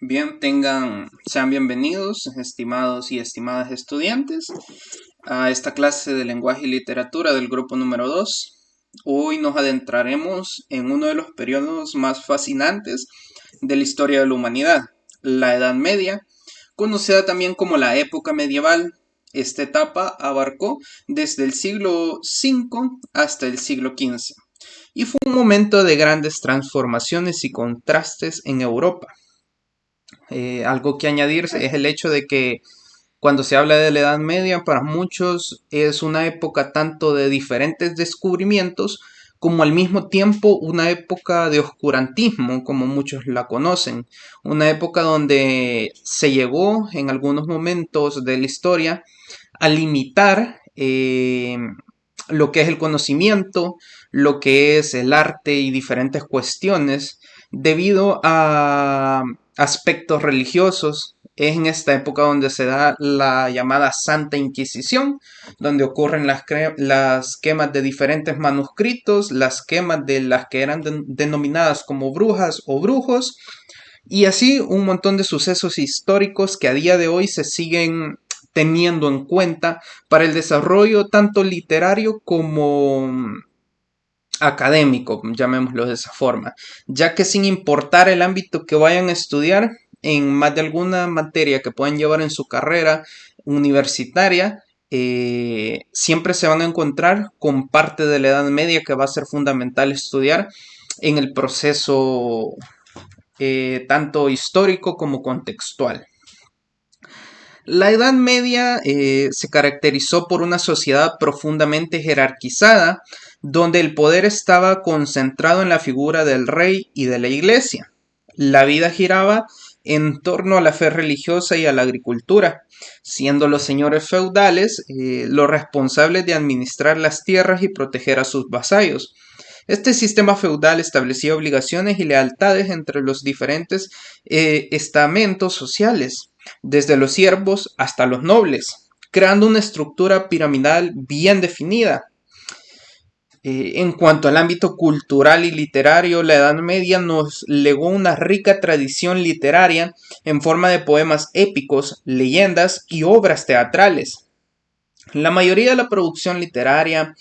Bien, sean bienvenidos, estimados y estimadas estudiantes, a esta clase de lenguaje y literatura del grupo número 2. Hoy nos adentraremos en uno de los periodos más fascinantes de la historia de la humanidad, la Edad Media, conocida también como la época medieval. Esta etapa abarcó desde el siglo V hasta el siglo XV y fue un momento de grandes transformaciones y contrastes en Europa. Algo que añadir es el hecho de que cuando se habla de la Edad Media, para muchos es una época tanto de diferentes descubrimientos como al mismo tiempo una época de oscurantismo, como muchos la conocen. Una época donde se llegó en algunos momentos de la historia a limitar lo que es el conocimiento, lo que es el arte y diferentes cuestiones debido a aspectos religiosos. Es en esta época donde se da la llamada Santa Inquisición, donde ocurren las quemas de diferentes manuscritos, las quemas de las que eran denominadas como brujas o brujos, y así un montón de sucesos históricos que a día de hoy se siguen teniendo en cuenta para el desarrollo tanto literario como académico, llamémoslo de esa forma, ya que sin importar el ámbito que vayan a estudiar, en más de alguna materia que puedan llevar en su carrera universitaria, siempre se van a encontrar con parte de la Edad Media que va a ser fundamental estudiar en el proceso tanto histórico como contextual. La Edad Media se caracterizó por una sociedad profundamente jerarquizada, donde el poder estaba concentrado en la figura del rey y de la iglesia. La vida giraba en torno a la fe religiosa y a la agricultura, siendo los señores feudales los responsables de administrar las tierras y proteger a sus vasallos. Este sistema feudal establecía obligaciones y lealtades entre los diferentes estamentos sociales, desde los siervos hasta los nobles, creando una estructura piramidal bien definida. En cuanto al ámbito cultural y literario, la Edad Media nos legó una rica tradición literaria en forma de poemas épicos, leyendas y obras teatrales. La mayoría de la producción literaria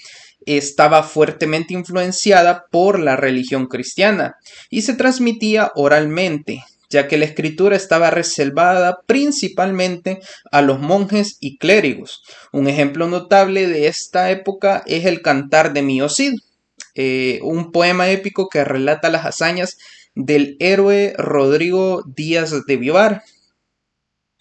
estaba fuertemente influenciada por la religión cristiana y se transmitía oralmente, ya que la escritura estaba reservada principalmente a los monjes y clérigos. Un ejemplo notable de esta época es el Cantar de Mio Cid, un poema épico que relata las hazañas del héroe Rodrigo Díaz de Vivar.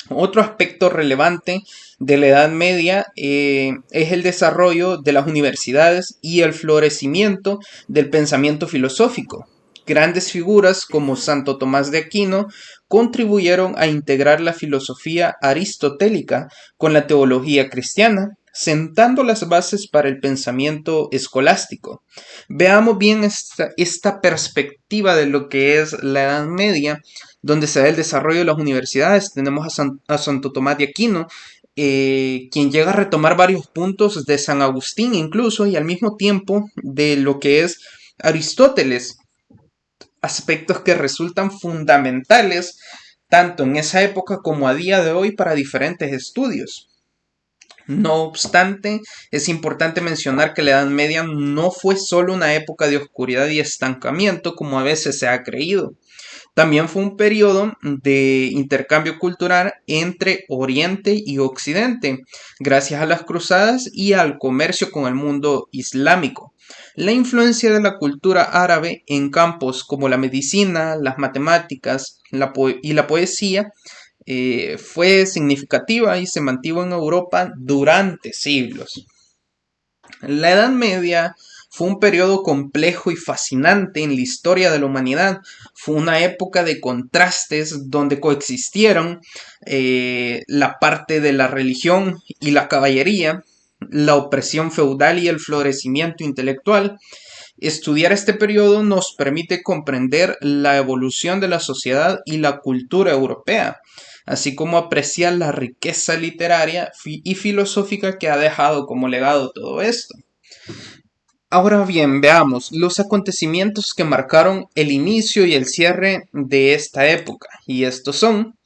Otro aspecto relevante de la Edad Media es el desarrollo de las universidades y el florecimiento del pensamiento filosófico. Grandes figuras como Santo Tomás de Aquino contribuyeron a integrar la filosofía aristotélica con la teología cristiana, sentando las bases para el pensamiento escolástico. Veamos bien esta perspectiva de lo que es la Edad Media, donde se da el desarrollo de las universidades. Tenemos a Santo Tomás de Aquino, quien llega a retomar varios puntos de San Agustín incluso, y al mismo tiempo de lo que es Aristóteles, aspectos que resultan fundamentales tanto en esa época como a día de hoy para diferentes estudios. No obstante, es importante mencionar que la Edad Media no fue solo una época de oscuridad y estancamiento como a veces se ha creído. También fue un periodo de intercambio cultural entre Oriente y Occidente, gracias a las cruzadas y al comercio con el mundo islámico. La influencia de la cultura árabe en campos como la medicina, las matemáticas y la poesía fue significativa y se mantuvo en Europa durante siglos. La Edad Media fue un periodo complejo y fascinante en la historia de la humanidad. Fue una época de contrastes donde coexistieron la parte de la religión y la caballería, la opresión feudal y el florecimiento intelectual. Estudiar este periodo nos permite comprender la evolución de la sociedad y la cultura europea, así como apreciar la riqueza literaria y filosófica que ha dejado como legado todo esto. Ahora bien, veamos los acontecimientos que marcaron el inicio y el cierre de esta época. Y estos son,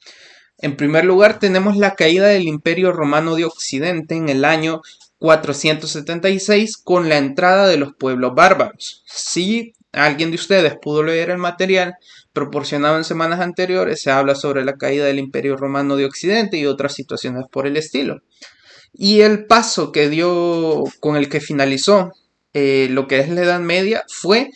en primer lugar, tenemos la caída del Imperio Romano de Occidente en el año 476 con la entrada de los pueblos bárbaros. Si alguien de ustedes pudo leer el material proporcionado en semanas anteriores, se habla sobre la caída del Imperio Romano de Occidente y otras situaciones por el estilo. Y el paso que dio, con el que finalizó lo que es la Edad Media, fue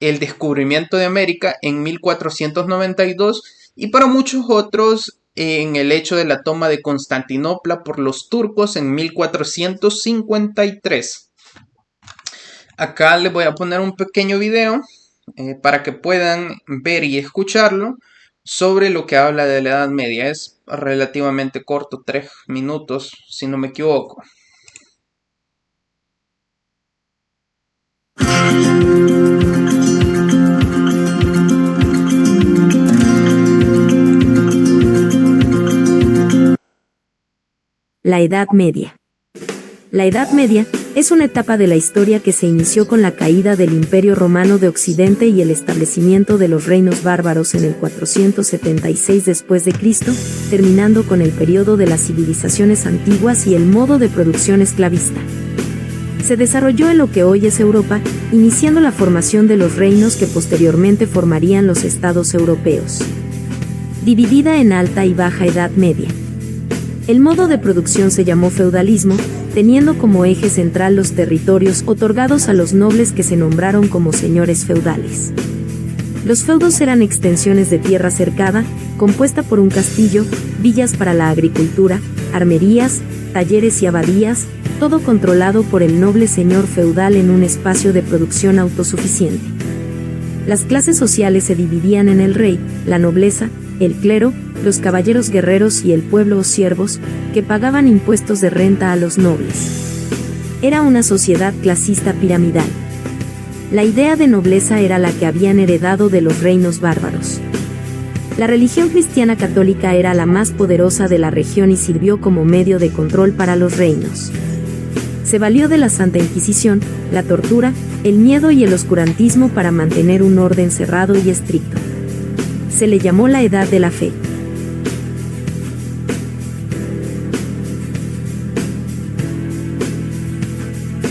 el descubrimiento de América en 1492 y para muchos otros en el hecho de la toma de Constantinopla por los turcos en 1453. Acá les voy a poner un pequeño video para que puedan ver y escucharlo sobre lo que habla de la Edad Media. Es relativamente corto, 3 minutos si no me equivoco. La Edad Media. La Edad Media es una etapa de la historia que se inició con la caída del Imperio Romano de Occidente y el establecimiento de los reinos bárbaros en el 476 después de Cristo, terminando con el periodo de las civilizaciones antiguas y el modo de producción esclavista. Se desarrolló en lo que hoy es Europa, iniciando la formación de los reinos que posteriormente formarían los estados europeos. Dividida en Alta y Baja Edad Media. El modo de producción se llamó feudalismo, teniendo como eje central los territorios otorgados a los nobles que se nombraron como señores feudales. Los feudos eran extensiones de tierra cercada, compuesta por un castillo, villas para la agricultura, armerías, talleres y abadías, todo controlado por el noble señor feudal en un espacio de producción autosuficiente. Las clases sociales se dividían en el rey, la nobleza, el clero, los caballeros guerreros y el pueblo o siervos, que pagaban impuestos de renta a los nobles. Era una sociedad clasista piramidal. La idea de nobleza era la que habían heredado de los reinos bárbaros. La religión cristiana católica era la más poderosa de la región y sirvió como medio de control para los reinos. Se valió de la Santa Inquisición, la tortura, el miedo y el oscurantismo para mantener un orden cerrado y estricto. Se le llamó la Edad de la Fe.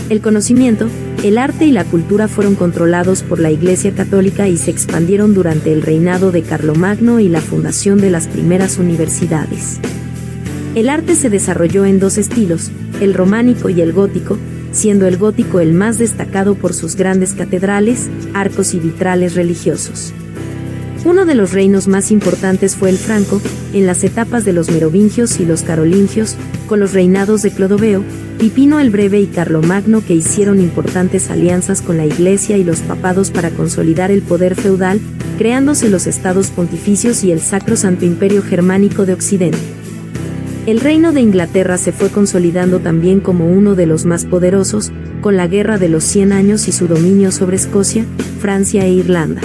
El conocimiento, el arte y la cultura fueron controlados por la Iglesia Católica y se expandieron durante el reinado de Carlomagno y la fundación de las primeras universidades. El arte se desarrolló en dos estilos, el románico y el gótico, siendo el gótico el más destacado por sus grandes catedrales, arcos y vitrales religiosos. Uno de los reinos más importantes fue el franco, en las etapas de los merovingios y los carolingios, con los reinados de Clodoveo, Pipino el Breve y Carlomagno, que hicieron importantes alianzas con la Iglesia y los papados para consolidar el poder feudal, creándose los estados pontificios y el Sacro Santo Imperio Germánico de Occidente. El reino de Inglaterra se fue consolidando también como uno de los más poderosos, con la Guerra de los 100 Años y su dominio sobre Escocia, Francia e Irlanda.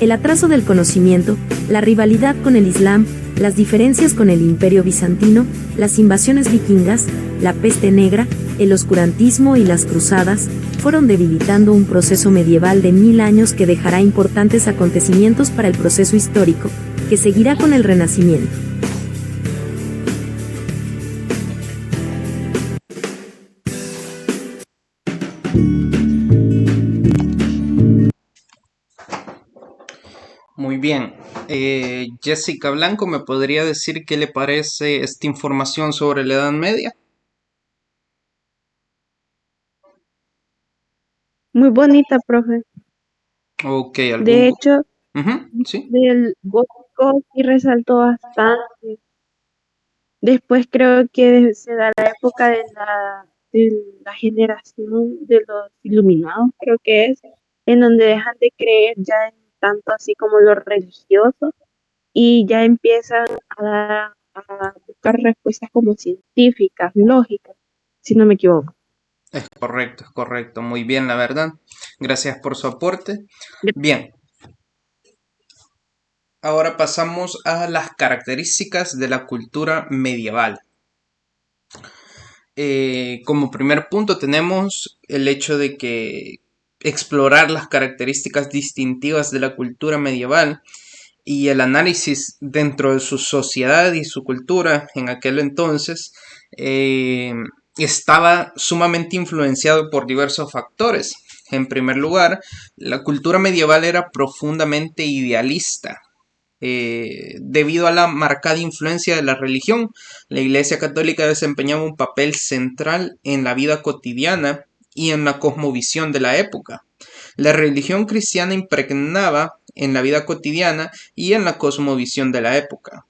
El atraso del conocimiento, la rivalidad con el Islam, las diferencias con el Imperio Bizantino, las invasiones vikingas, la peste negra, el oscurantismo y las cruzadas, fueron debilitando un proceso medieval de 1000 años que dejará importantes acontecimientos para el proceso histórico, que seguirá con el Renacimiento. Muy bien. Jessica Blanco, ¿me podría decir qué le parece esta información sobre la Edad Media? Muy bonita, profe. Ok, De hecho, Ujú, sí. del gótico sí resaltó bastante. Después creo que se da la época de la generación de los iluminados, creo que es, en donde dejan de creer ya en tanto así como lo religioso y ya empiezan a buscar respuestas como científicas, lógicas, si no me equivoco. Es correcto. Muy bien, la verdad. Gracias por su aporte. Bien, ahora pasamos a las características de la cultura medieval. Como primer punto tenemos el hecho de que explorar las características distintivas de la cultura medieval y el análisis dentro de su sociedad y su cultura en aquel entonces eh, estaba sumamente influenciado por diversos factores. En primer lugar, la cultura medieval era profundamente idealista. Debido a la marcada influencia de la religión, la Iglesia Católica desempeñaba un papel central en la vida cotidiana y en la cosmovisión de la época. La religión cristiana impregnaba en la vida cotidiana y en la cosmovisión de la época,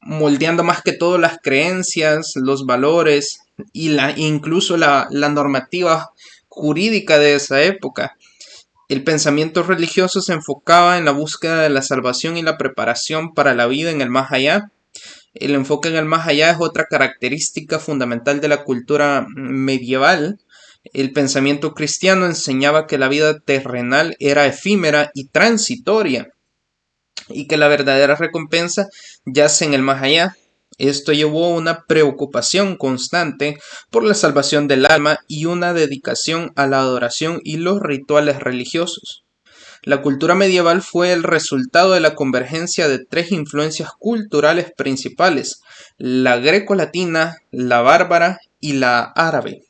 moldeando más que todo las creencias, los valores y incluso la normativa jurídica de esa época. El pensamiento religioso se enfocaba en la búsqueda de la salvación y la preparación para la vida en el más allá. El enfoque en el más allá es otra característica fundamental de la cultura medieval. El pensamiento cristiano enseñaba que la vida terrenal era efímera y transitoria y que la verdadera recompensa yace en el más allá. Esto llevó a una preocupación constante por la salvación del alma y una dedicación a la adoración y los rituales religiosos. La cultura medieval fue el resultado de la convergencia de tres influencias culturales principales: la greco-latina, la bárbara y la árabe.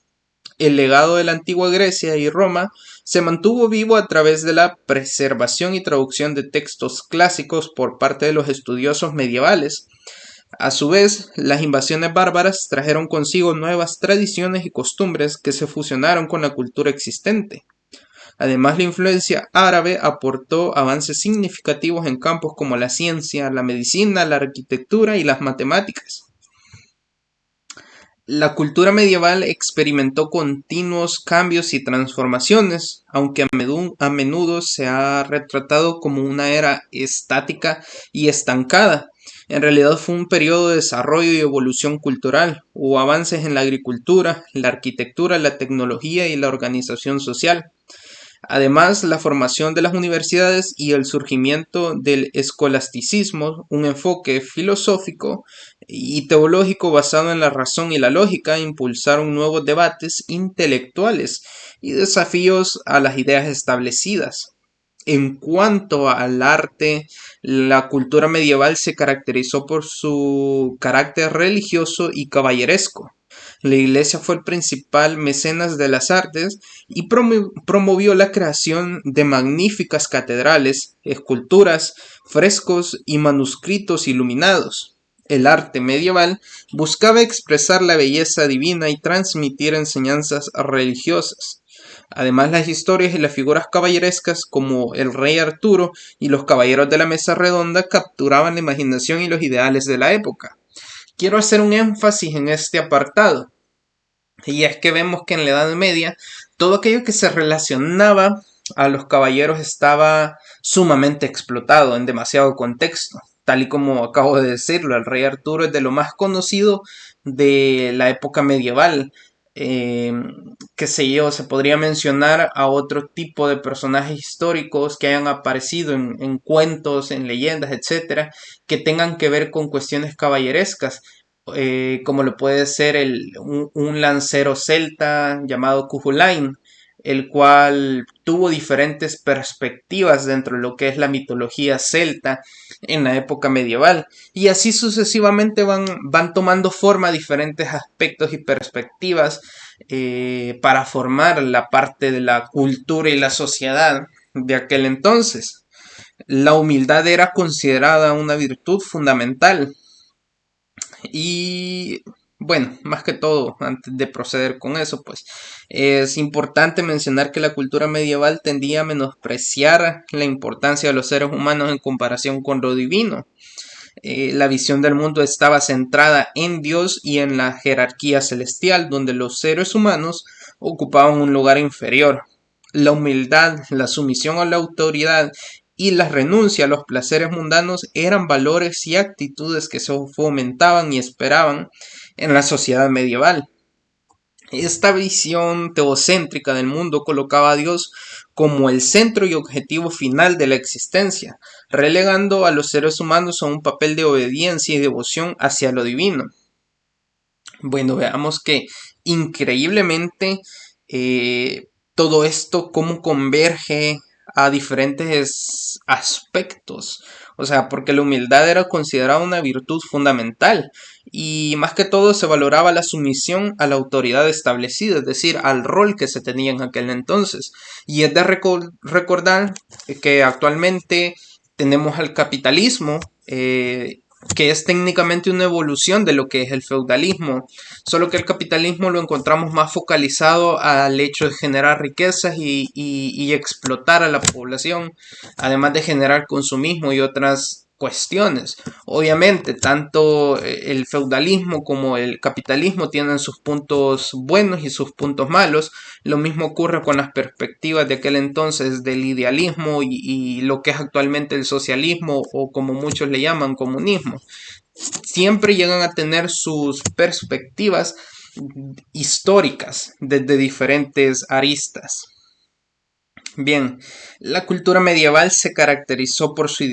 El legado de la antigua Grecia y Roma se mantuvo vivo a través de la preservación y traducción de textos clásicos por parte de los estudiosos medievales. A su vez, las invasiones bárbaras trajeron consigo nuevas tradiciones y costumbres que se fusionaron con la cultura existente. Además, la influencia árabe aportó avances significativos en campos como la ciencia, la medicina, la arquitectura y las matemáticas. La cultura medieval experimentó continuos cambios y transformaciones, aunque a menudo se ha retratado como una era estática y estancada. En realidad fue un periodo de desarrollo y evolución cultural. Hubo avances en la agricultura, la arquitectura, la tecnología y la organización social. Además, la formación de las universidades y el surgimiento del escolasticismo, un enfoque filosófico y teológico basado en la razón y la lógica, impulsaron nuevos debates intelectuales y desafíos a las ideas establecidas. En cuanto al arte, la cultura medieval se caracterizó por su carácter religioso y caballeresco. La Iglesia fue el principal mecenas de las artes y promovió la creación de magníficas catedrales, esculturas, frescos y manuscritos iluminados. El arte medieval buscaba expresar la belleza divina y transmitir enseñanzas religiosas. Además, las historias y las figuras caballerescas como el rey Arturo y los caballeros de la mesa redonda capturaban la imaginación y los ideales de la época. Quiero hacer un énfasis en este apartado, y es que vemos que en la Edad Media todo aquello que se relacionaba a los caballeros estaba sumamente explotado en demasiado contexto. Tal y como acabo de decirlo, el rey Arturo es de lo más conocido de la época medieval. Qué sé yo, se podría mencionar a otro tipo de personajes históricos que hayan aparecido en cuentos, en leyendas, etcétera, que tengan que ver con cuestiones caballerescas, como lo puede ser un lancero celta llamado Cuchulainn, el cual tuvo diferentes perspectivas dentro de lo que es la mitología celta en la época medieval, y así sucesivamente van tomando forma diferentes aspectos y perspectivas para formar la parte de la cultura y la sociedad de aquel entonces. La humildad era considerada una virtud fundamental y bueno, más que todo, antes de proceder con eso, pues es importante mencionar que la cultura medieval tendía a menospreciar la importancia de los seres humanos en comparación con lo divino. La visión del mundo estaba centrada en Dios y en la jerarquía celestial, donde los seres humanos ocupaban un lugar inferior. La humildad, la sumisión a la autoridad y la renuncia a los placeres mundanos eran valores y actitudes que se fomentaban y esperaban en la sociedad medieval. Esta visión teocéntrica del mundo colocaba a Dios como el centro y objetivo final de la existencia, relegando a los seres humanos a un papel de obediencia y devoción hacia lo divino. Bueno, veamos que increíblemente todo esto cómo converge a diferentes aspectos. O sea, porque la humildad era considerada una virtud fundamental y más que todo se valoraba la sumisión a la autoridad establecida, es decir, al rol que se tenía en aquel entonces. Y es de recordar que actualmente tenemos al capitalismo, que es técnicamente una evolución de lo que es el feudalismo, solo que el capitalismo lo encontramos más focalizado al hecho de generar riquezas y explotar a la población, además de generar consumismo y otras cuestiones. Obviamente, tanto el feudalismo como el capitalismo tienen sus puntos buenos y sus puntos malos. Lo mismo ocurre con las perspectivas de aquel entonces del idealismo y lo que es actualmente el socialismo o como muchos le llaman comunismo. Siempre llegan a tener sus perspectivas históricas desde diferentes aristas. Bien, la cultura medieval se caracterizó por su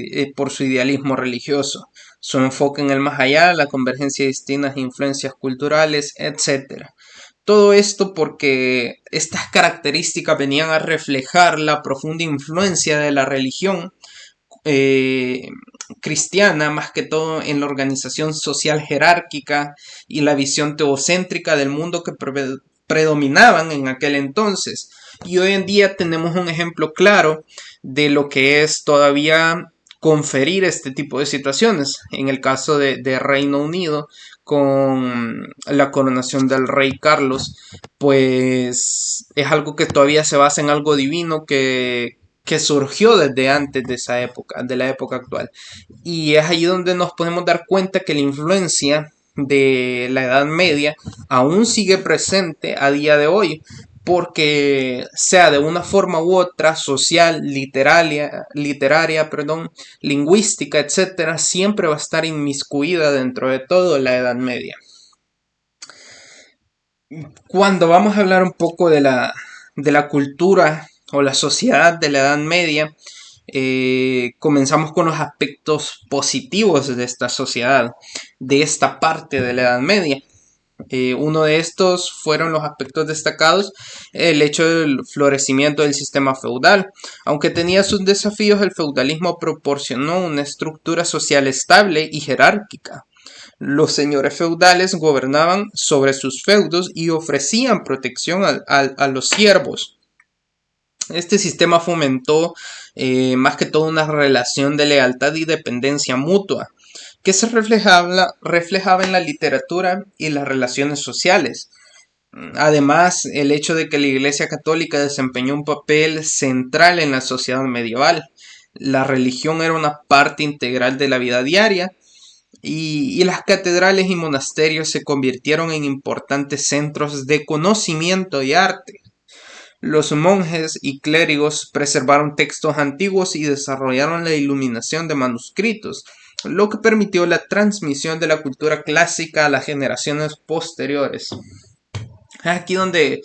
idealismo religioso, su enfoque en el más allá, la convergencia de distintas influencias culturales, etc. Todo esto porque estas características venían a reflejar la profunda influencia de la religión eh, cristiana, más que todo en la organización social jerárquica y la visión teocéntrica del mundo que predominaban en aquel entonces. Y hoy en día tenemos un ejemplo claro de lo que es todavía conferir este tipo de situaciones. En el caso de Reino Unido, con la coronación del rey Carlos, pues es algo que todavía se basa en algo divino que surgió desde antes de esa época, de la época actual. Y es ahí donde nos podemos dar cuenta que la influencia de la Edad Media aún sigue presente a día de hoy, porque sea de una forma u otra, social, literaria, perdón, lingüística, etcétera, siempre va a estar inmiscuida dentro de todo la Edad Media. Cuando vamos a hablar un poco de la cultura o la sociedad de la Edad Media, comenzamos con los aspectos positivos de esta sociedad, de esta parte de la Edad Media. Uno de estos fueron los aspectos destacados, el hecho del florecimiento del sistema feudal. Aunque tenía sus desafíos, el feudalismo proporcionó una estructura social estable y jerárquica. Los señores feudales gobernaban sobre sus feudos y ofrecían protección a los siervos. Este sistema fomentó más que todo una relación de lealtad y dependencia mutua, que se reflejaba en la literatura y las relaciones sociales. Además, el hecho de que la Iglesia Católica desempeñó un papel central en la sociedad medieval. La religión era una parte integral de la vida diaria y las catedrales y monasterios se convirtieron en importantes centros de conocimiento y arte. Los monjes y clérigos preservaron textos antiguos y desarrollaron la iluminación de manuscritos, lo que permitió la transmisión de la cultura clásica a las generaciones posteriores. Aquí donde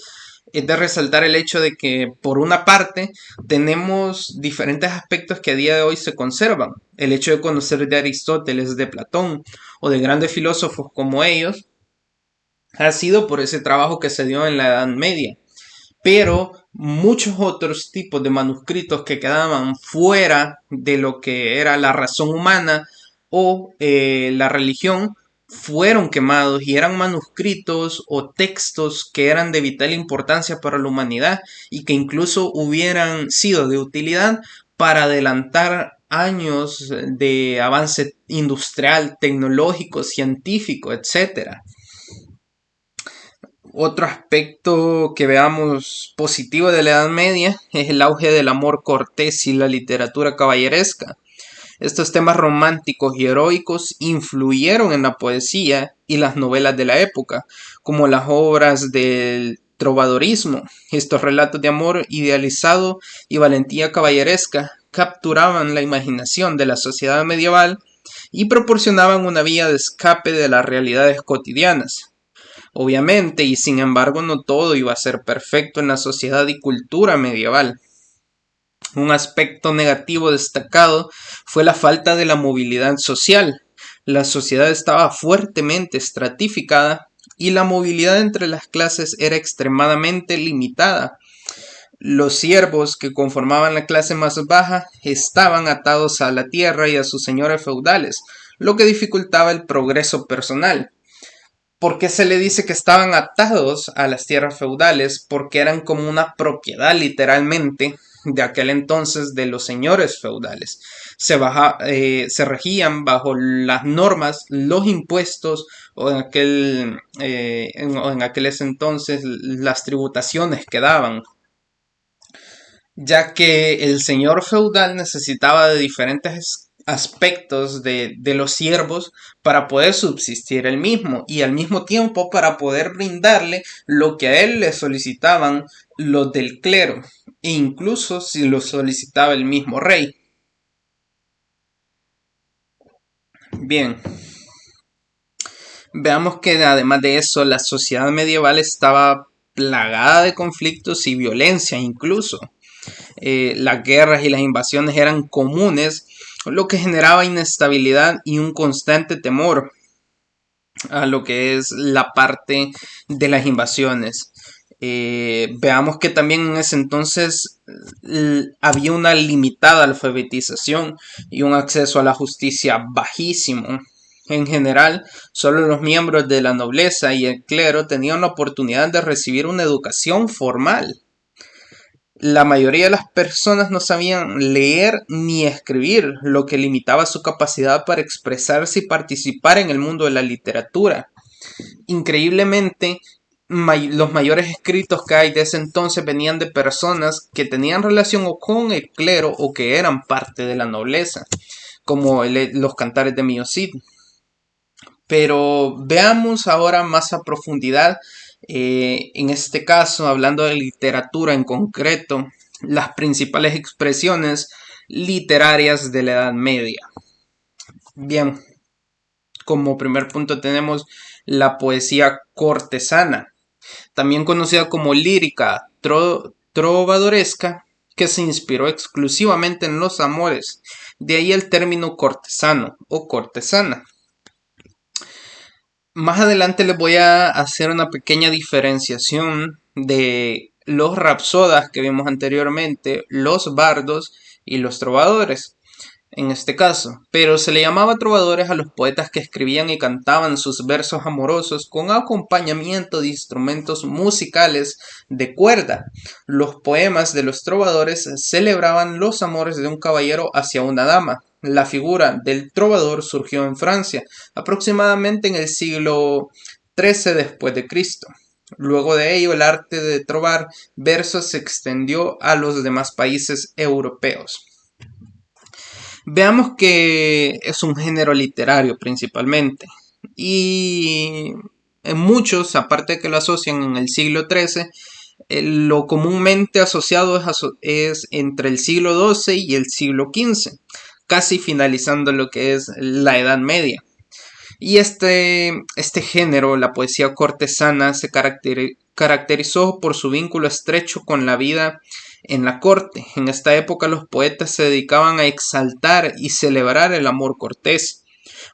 es de resaltar el hecho de que, por una parte, tenemos diferentes aspectos que a día de hoy se conservan. El hecho de conocer de Aristóteles, de Platón o de grandes filósofos como ellos, ha sido por ese trabajo que se dio en la Edad Media. Pero muchos otros tipos de manuscritos que quedaban fuera de lo que era la razón humana o la religión fueron quemados y eran manuscritos o textos que eran de vital importancia para la humanidad y que incluso hubieran sido de utilidad para adelantar años de avance industrial, tecnológico, científico, etc. Otro aspecto que veamos positivo de la Edad Media es el auge del amor cortés y la literatura caballeresca. Estos temas románticos y heroicos influyeron en la poesía y las novelas de la época, como las obras del trovadorismo. Estos relatos de amor idealizado y valentía caballeresca capturaban la imaginación de la sociedad medieval y proporcionaban una vía de escape de las realidades cotidianas. Obviamente, y sin embargo, no todo iba a ser perfecto en la sociedad y cultura medieval. Un aspecto negativo destacado fue la falta de la movilidad social. La sociedad estaba fuertemente estratificada y la movilidad entre las clases era extremadamente limitada. Los siervos que conformaban la clase más baja estaban atados a la tierra y a sus señores feudales, lo que dificultaba el progreso personal. ¿Por qué se le dice que estaban atados a las tierras feudales? Porque eran como una propiedad literalmente de aquel entonces de los señores feudales. Se regían bajo las normas, los impuestos o en aquel entonces las tributaciones que daban, ya que el señor feudal necesitaba de diferentes aspectos de los siervos para poder subsistir él mismo y al mismo tiempo para poder brindarle lo que a él le solicitaban los del clero e incluso si lo solicitaba el mismo rey. Bien, veamos que además de eso la sociedad medieval estaba plagada de conflictos y violencia incluso. Las guerras y las invasiones eran comunes, lo que generaba inestabilidad y un constante temor a lo que es la parte de las invasiones. Veamos que también en ese entonces había una limitada alfabetización y un acceso a la justicia bajísimo. En general, solo los miembros de la nobleza y el clero tenían la oportunidad de recibir una educación formal. La mayoría de las personas no sabían leer ni escribir, lo que limitaba su capacidad para expresarse y participar en el mundo de la literatura. Increíblemente, los mayores escritos que hay de ese entonces venían de personas que tenían relación o con el clero o que eran parte de la nobleza, como los cantares de Mio Cid. Pero veamos ahora más a profundidad, en este caso, hablando de literatura en concreto, las principales expresiones literarias de la Edad Media. Bien, como primer punto tenemos la poesía cortesana, también conocida como lírica trovadoresca, que se inspiró exclusivamente en los amores, de ahí el término cortesano o cortesana. Más adelante les voy a hacer una pequeña diferenciación de los rapsodas que vimos anteriormente, los bardos y los trovadores, en este caso. Pero se le llamaba trovadores a los poetas que escribían y cantaban sus versos amorosos con acompañamiento de instrumentos musicales de cuerda. Los poemas de los trovadores celebraban los amores de un caballero hacia una dama. La figura del trovador surgió en Francia, aproximadamente en el siglo XIII después de Cristo. Luego de ello, el arte de trovar versos se extendió a los demás países europeos. Veamos que es un género literario principalmente, y en muchos, aparte de que lo asocian en el siglo XIII, lo comúnmente asociado es entre el siglo XII y el siglo XV. Casi finalizando lo que es la Edad Media. Y este género, la poesía cortesana, se caracterizó por su vínculo estrecho con la vida en la corte. En esta época los poetas se dedicaban a exaltar y celebrar el amor cortés,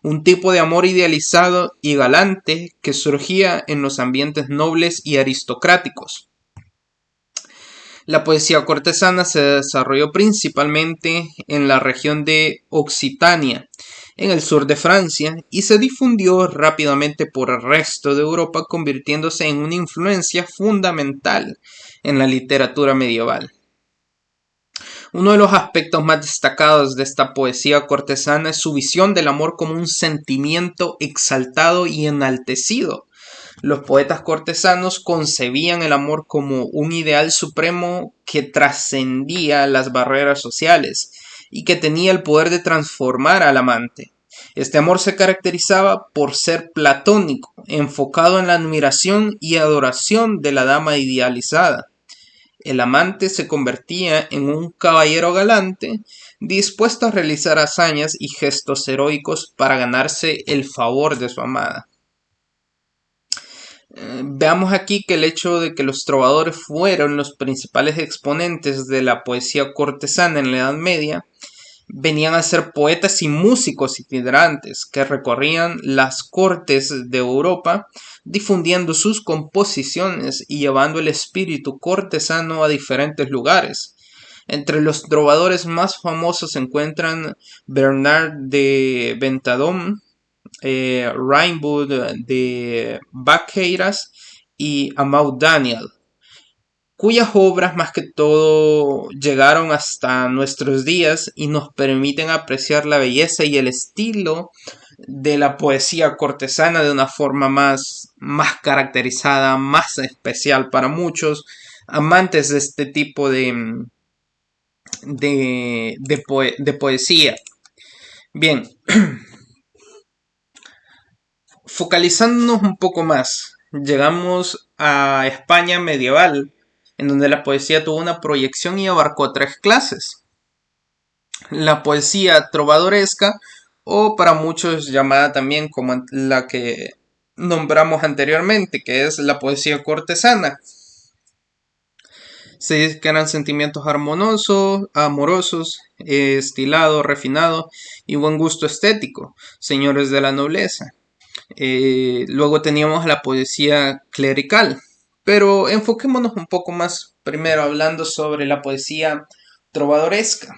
un tipo de amor idealizado y galante que surgía en los ambientes nobles y aristocráticos. La poesía cortesana se desarrolló principalmente en la región de Occitania, en el sur de Francia, y se difundió rápidamente por el resto de Europa, convirtiéndose en una influencia fundamental en la literatura medieval. Uno de los aspectos más destacados de esta poesía cortesana es su visión del amor como un sentimiento exaltado y enaltecido. Los poetas cortesanos concebían el amor como un ideal supremo que trascendía las barreras sociales y que tenía el poder de transformar al amante. Este amor se caracterizaba por ser platónico, enfocado en la admiración y adoración de la dama idealizada. El amante se convertía en un caballero galante, dispuesto a realizar hazañas y gestos heroicos para ganarse el favor de su amada. Veamos aquí que el hecho de que los trovadores fueron los principales exponentes de la poesía cortesana en la Edad Media venían a ser poetas y músicos itinerantes que recorrían las cortes de Europa difundiendo sus composiciones y llevando el espíritu cortesano a diferentes lugares. Entre los trovadores más famosos se encuentran Bernard de Ventadón, Rimbaud de Baqueiras y Aimé Daniel, cuyas obras más que todo llegaron hasta nuestros días y nos permiten apreciar la belleza y el estilo de la poesía cortesana de una forma más caracterizada, más especial para muchos amantes de este tipo de poesía. Bien, focalizándonos un poco más, llegamos a España medieval, en donde la poesía tuvo una proyección y abarcó 3 clases. La poesía trovadoresca, o para muchos llamada también como la que nombramos anteriormente, que es la poesía cortesana. Se dice que eran sentimientos amorosos, estilado, refinado y buen gusto estético, señores de la nobleza. Luego teníamos la poesía clerical, pero enfoquémonos un poco más primero hablando sobre la poesía trovadoresca.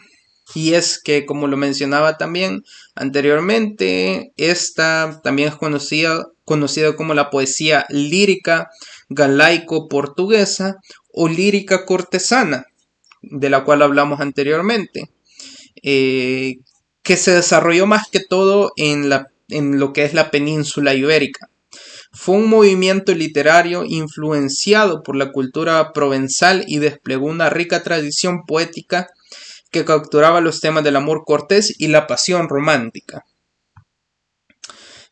Y es que, como lo mencionaba también anteriormente, esta también es conocida como la poesía lírica galaico-portuguesa o lírica cortesana, de la cual hablamos anteriormente, que se desarrolló más que todo en lo que es la península ibérica. Fue un movimiento literario influenciado por la cultura provenzal y desplegó una rica tradición poética que capturaba los temas del amor cortés y la pasión romántica.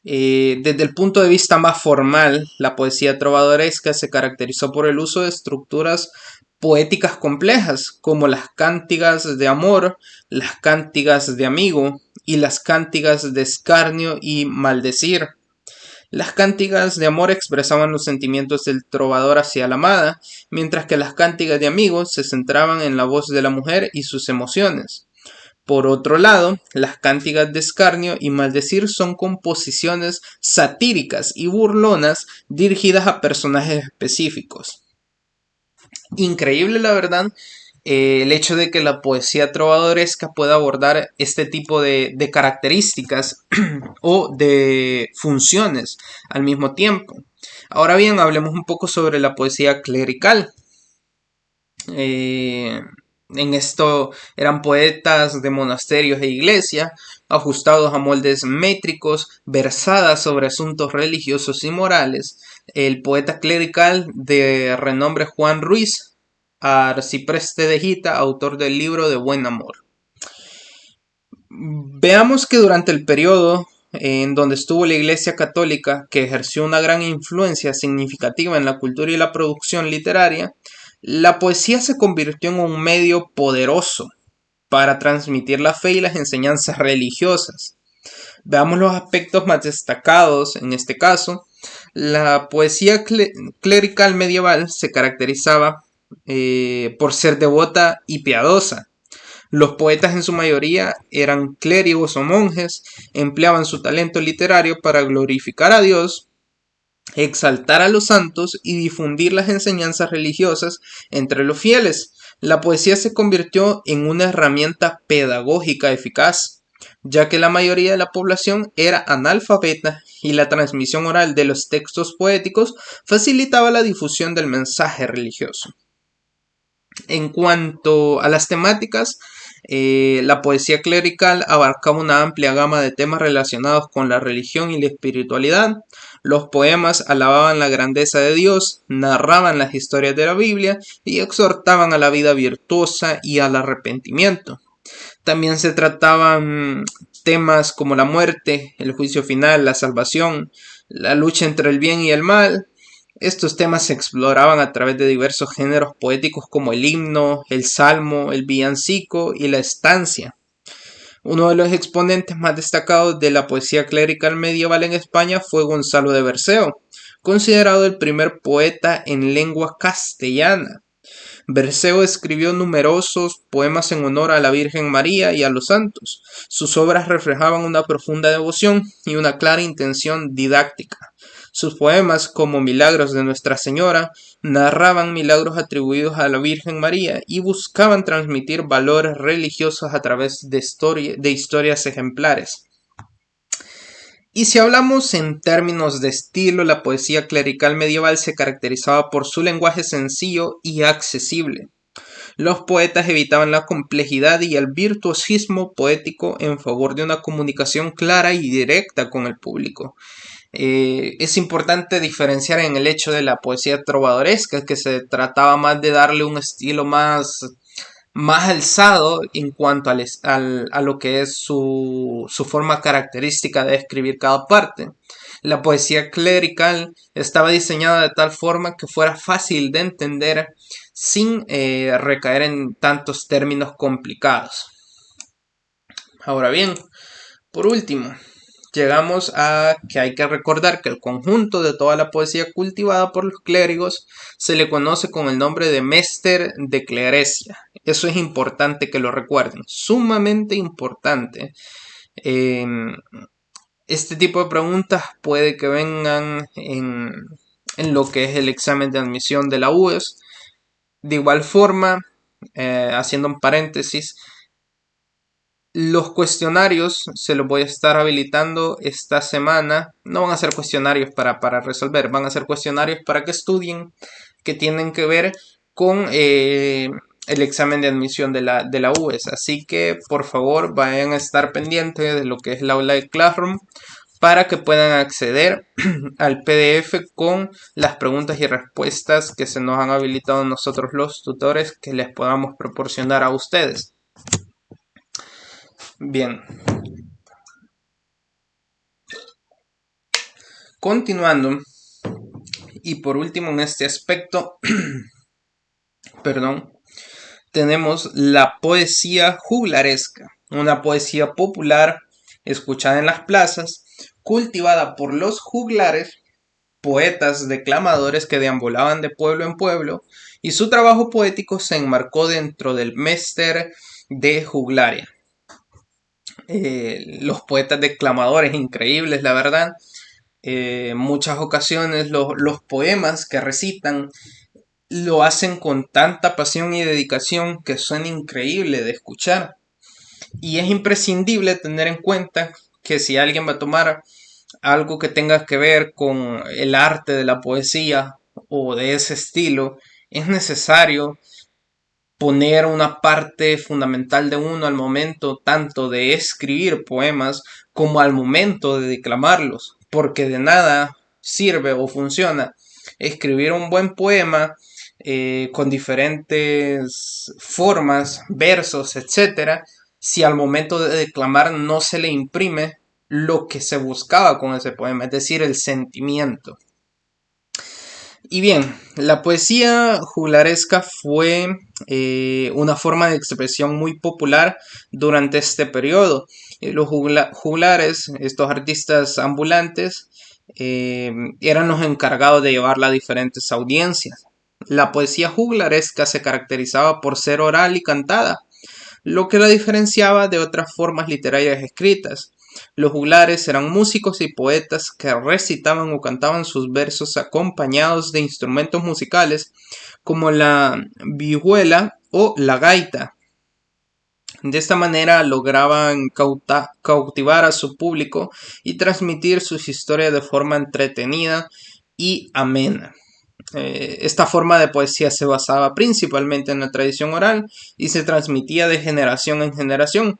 Desde el punto de vista más formal, la poesía trovadoresca se caracterizó por el uso de estructuras poéticas complejas, como las cántigas de amor, las cántigas de amigo y las cántigas de escarnio y maldecir. Las cántigas de amor expresaban los sentimientos del trovador hacia la amada, mientras que las cántigas de amigos se centraban en la voz de la mujer y sus emociones. Por otro lado, las cántigas de escarnio y maldecir son composiciones satíricas y burlonas dirigidas a personajes específicos. Increíble, la verdad, el hecho de que la poesía trovadoresca pueda abordar este tipo de características o de funciones al mismo tiempo. Ahora bien, hablemos un poco sobre la poesía clerical. En esto eran poetas de monasterios e iglesia, ajustados a moldes métricos, versadas sobre asuntos religiosos y morales. El poeta clerical de renombre Juan Ruiz, arcipreste de Hita, autor del libro de Buen Amor. Veamos que durante el periodo en donde estuvo la Iglesia Católica, que ejerció una gran influencia significativa en la cultura y la producción literaria, la poesía se convirtió en un medio poderoso para transmitir la fe y las enseñanzas religiosas. Veamos los aspectos más destacados en este caso. La poesía clerical medieval se caracterizaba por ser devota y piadosa. Los poetas en su mayoría eran clérigos o monjes, empleaban su talento literario para glorificar a Dios, exaltar a los santos y difundir las enseñanzas religiosas entre los fieles. La poesía se convirtió en una herramienta pedagógica eficaz, ya que la mayoría de la población era analfabeta y la transmisión oral de los textos poéticos facilitaba la difusión del mensaje religioso. En cuanto a las temáticas, la poesía clerical abarcaba una amplia gama de temas relacionados con la religión y la espiritualidad. Los poemas alababan la grandeza de Dios, narraban las historias de la Biblia y exhortaban a la vida virtuosa y al arrepentimiento. También se trataban temas como la muerte, el juicio final, la salvación, la lucha entre el bien y el mal. Estos temas se exploraban a través de diversos géneros poéticos como el himno, el salmo, el villancico y la estancia. Uno de los exponentes más destacados de la poesía clerical medieval en España fue Gonzalo de Berceo, considerado el primer poeta en lengua castellana. Berceo escribió numerosos poemas en honor a la Virgen María y a los santos. Sus obras reflejaban una profunda devoción y una clara intención didáctica. Sus poemas, como Milagros de Nuestra Señora, narraban milagros atribuidos a la Virgen María y buscaban transmitir valores religiosos a través de historias ejemplares. Y si hablamos en términos de estilo, la poesía clerical medieval se caracterizaba por su lenguaje sencillo y accesible. Los poetas evitaban la complejidad y el virtuosismo poético en favor de una comunicación clara y directa con el público. Es importante diferenciar en el hecho de la poesía trovadoresca, que se trataba más de darle un estilo más alzado en cuanto a lo que es su forma característica de escribir cada parte. La poesía clerical estaba diseñada de tal forma que fuera fácil de entender sin recaer en tantos términos complicados. Ahora bien, por último, llegamos a que hay que recordar que el conjunto de toda la poesía cultivada por los clérigos se le conoce con el nombre de Mester de Clerecia. Eso es importante que lo recuerden, sumamente importante. Este tipo de preguntas puede que vengan en lo que es el examen de admisión de la UES. De igual forma, haciendo un paréntesis, los cuestionarios se los voy a estar habilitando esta semana. No van a ser cuestionarios para resolver, van a ser cuestionarios para que estudien, que tienen que ver con el examen de admisión de la UES. Así que por favor vayan a estar pendientes de lo que es la aula de Classroom para que puedan acceder al PDF con las preguntas y respuestas que se nos han habilitado nosotros los tutores, que les podamos proporcionar a ustedes. Bien. Continuando, y por último en este aspecto, tenemos la poesía juglaresca, una poesía popular escuchada en las plazas, cultivada por los juglares, poetas declamadores que deambulaban de pueblo en pueblo, y su trabajo poético se enmarcó dentro del Mester de Juglaria. Los poetas declamadores, increíbles la verdad. Muchas ocasiones los poemas que recitan lo hacen con tanta pasión y dedicación que suena increíble de escuchar. Y es imprescindible tener en cuenta que si alguien va a tomar algo que tenga que ver con el arte de la poesía o de ese estilo, es necesario poner una parte fundamental de uno al momento tanto de escribir poemas como al momento de declamarlos, porque de nada sirve o funciona escribir un buen poema con diferentes formas, versos, etcétera, si al momento de declamar no se le imprime lo que se buscaba con ese poema, es decir, el sentimiento. Y bien, la poesía juglaresca fue una forma de expresión muy popular durante este periodo. Los juglares, estos artistas ambulantes, eran los encargados de llevarla a diferentes audiencias. La poesía juglaresca se caracterizaba por ser oral y cantada, lo que la diferenciaba de otras formas literarias escritas. Los juglares eran músicos y poetas que recitaban o cantaban sus versos acompañados de instrumentos musicales como la vihuela o la gaita. De esta manera lograban cautivar a su público y transmitir sus historias de forma entretenida y amena. Esta forma de poesía se basaba principalmente en la tradición oral y se transmitía de generación en generación.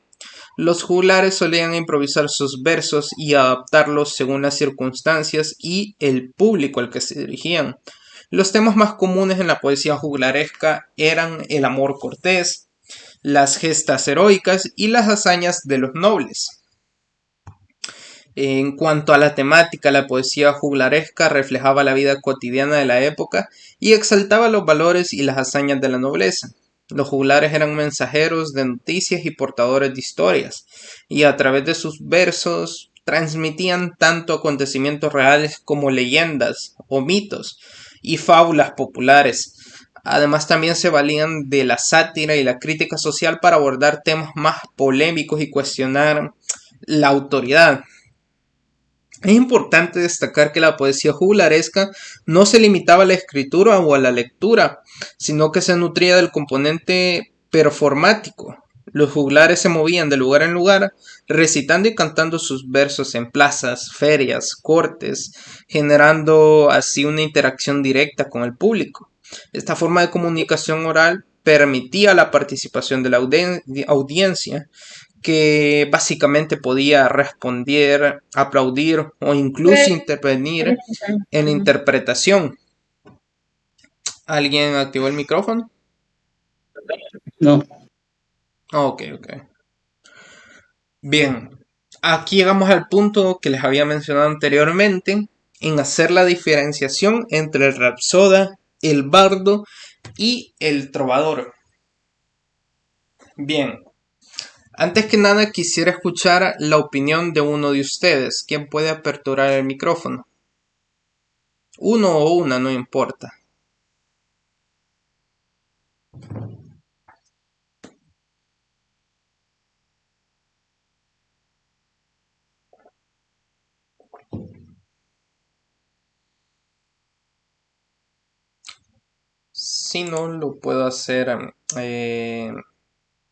Los juglares solían improvisar sus versos y adaptarlos según las circunstancias y el público al que se dirigían. Los temas más comunes en la poesía juglaresca eran el amor cortés, las gestas heroicas y las hazañas de los nobles. En cuanto a la temática, la poesía juglaresca reflejaba la vida cotidiana de la época y exaltaba los valores y las hazañas de la nobleza. Los juglares eran mensajeros de noticias y portadores de historias, y a través de sus versos transmitían tanto acontecimientos reales como leyendas o mitos y fábulas populares. Además, también se valían de la sátira y la crítica social para abordar temas más polémicos y cuestionar la autoridad. Es importante destacar que la poesía juglaresca no se limitaba a la escritura o a la lectura, sino que se nutría del componente performático. Los juglares se movían de lugar en lugar, recitando y cantando sus versos en plazas, ferias, cortes, generando así una interacción directa con el público. Esta forma de comunicación oral permitía la participación de la audiencia, que básicamente podía responder, aplaudir o incluso intervenir en la interpretación. ¿Alguien activó el micrófono? No. Ok. Bien, aquí llegamos al punto que les había mencionado anteriormente, en hacer la diferenciación entre el rapsoda, el bardo y el trovador. Bien, antes que nada quisiera escuchar la opinión de uno de ustedes. ¿Quién puede aperturar el micrófono? Uno o una, no importa. Si no, lo puedo hacer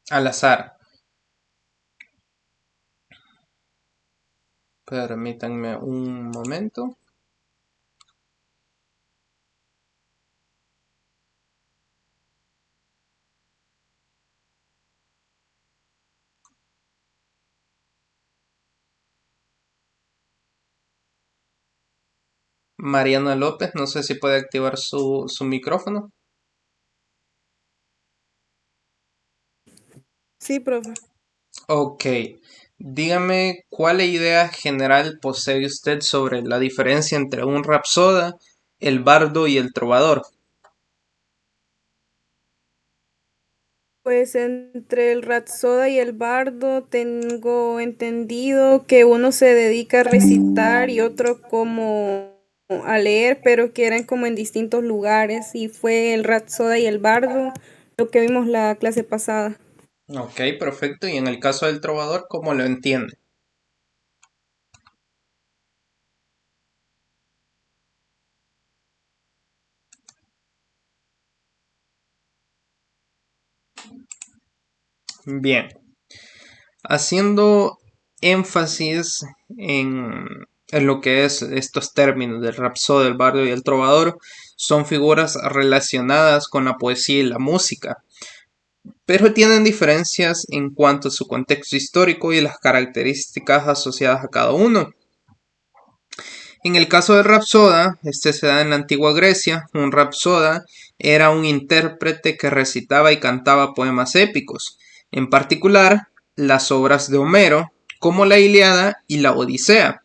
al azar. Permítanme un momento. Mariana López, no sé si puede activar su micrófono. Sí, profe. Ok, dígame cuál idea general posee usted sobre la diferencia entre un rapsoda, el bardo y el trovador. Pues entre el Rapsoda y el Bardo tengo entendido que uno se dedica a recitar y otro como a leer, pero que eran como en distintos lugares y fue el Rapsoda y el Bardo lo que vimos la clase pasada. Ok, perfecto. Y en el caso del trovador, ¿cómo lo entiende? Bien, haciendo énfasis en lo que es estos términos del rapsodo, el bardo y el trovador, son figuras relacionadas con la poesía y la música, pero tienen diferencias en cuanto a su contexto histórico y las características asociadas a cada uno. En el caso del rapsoda, este se da en la antigua Grecia. Un rapsoda era un intérprete que recitaba y cantaba poemas épicos, en particular las obras de Homero, como la Ilíada y la Odisea.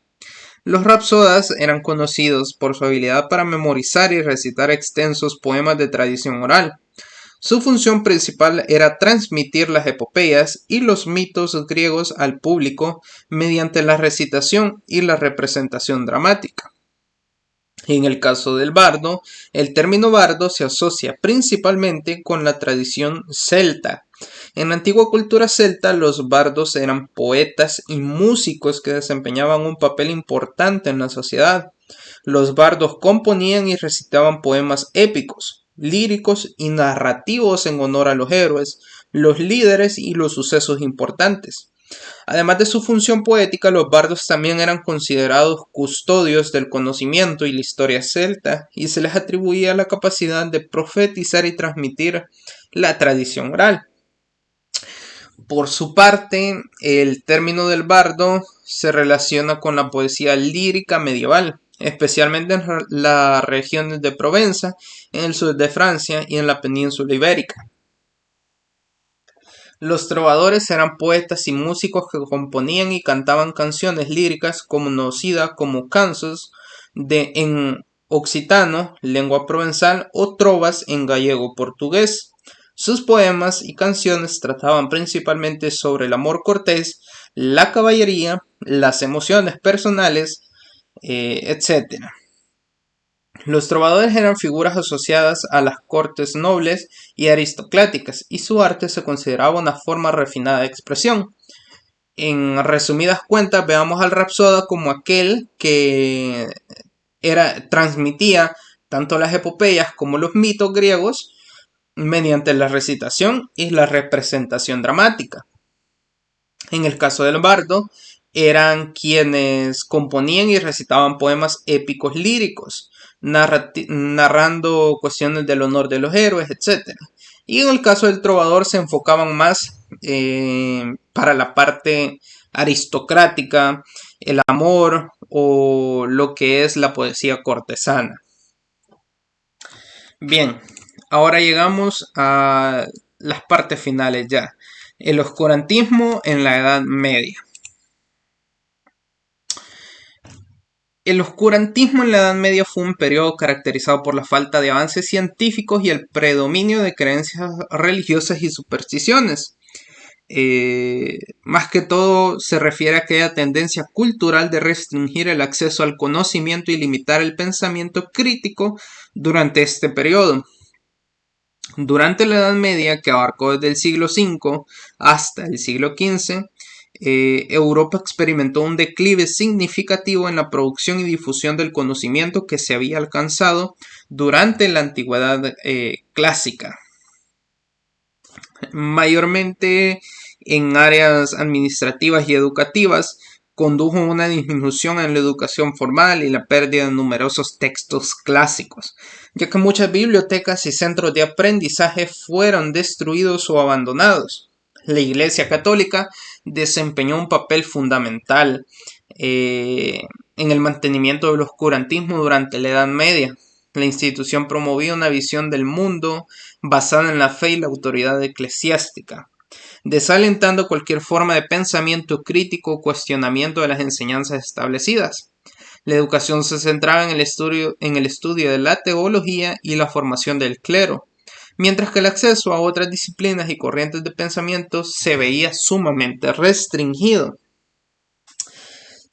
Los rapsodas eran conocidos por su habilidad para memorizar y recitar extensos poemas de tradición oral. Su función principal era transmitir las epopeyas y los mitos griegos al público mediante la recitación y la representación dramática. En el caso del bardo, el término bardo se asocia principalmente con la tradición celta. En la antigua cultura celta, los bardos eran poetas y músicos que desempeñaban un papel importante en la sociedad. Los bardos componían y recitaban poemas épicos, líricos y narrativos en honor a los héroes, los líderes y los sucesos importantes. Además de su función poética, los bardos también eran considerados custodios del conocimiento y la historia celta, y se les atribuía la capacidad de profetizar y transmitir la tradición oral. Por su parte, el término del bardo se relaciona con la poesía lírica medieval, especialmente en las regiones de Provenza, en el sur de Francia y en la península ibérica. Los trovadores eran poetas y músicos que componían y cantaban canciones líricas conocidas como cansos en occitano, lengua provenzal, o trovas en gallego portugués. Sus poemas y canciones trataban principalmente sobre el amor cortés, la caballería, las emociones personales, etc. Los trovadores eran figuras asociadas a las cortes nobles y aristocráticas, y su arte se consideraba una forma refinada de expresión. En resumidas cuentas, veamos al rapsoda como aquel que transmitía tanto las epopeyas como los mitos griegos mediante la recitación y la representación dramática. En el caso del bardo, eran quienes componían y recitaban poemas épicos líricos, narrando cuestiones del honor de los héroes, etc. Y en el caso del trovador se enfocaban más para la parte aristocrática, el amor o lo que es la poesía cortesana. Bien, ahora llegamos a las partes finales ya. El oscurantismo en la Edad Media. El oscurantismo en la Edad Media fue un periodo caracterizado por la falta de avances científicos y el predominio de creencias religiosas y supersticiones. Más que todo se refiere a aquella tendencia cultural de restringir el acceso al conocimiento y limitar el pensamiento crítico durante este periodo. Durante la Edad Media, que abarcó desde el siglo V hasta el siglo XV, Europa experimentó un declive significativo en la producción y difusión del conocimiento que se había alcanzado durante la antigüedad clásica. Mayormente en áreas administrativas y educativas, condujo a una disminución en la educación formal y la pérdida de numerosos textos clásicos, ya que muchas bibliotecas y centros de aprendizaje fueron destruidos o abandonados. La Iglesia Católica desempeñó un papel fundamental en el mantenimiento del oscurantismo durante la Edad Media. La institución promovía una visión del mundo basada en la fe y la autoridad eclesiástica, desalentando cualquier forma de pensamiento crítico o cuestionamiento de las enseñanzas establecidas. La educación se centraba en el estudio de la teología y la formación del clero, mientras que el acceso a otras disciplinas y corrientes de pensamiento se veía sumamente restringido.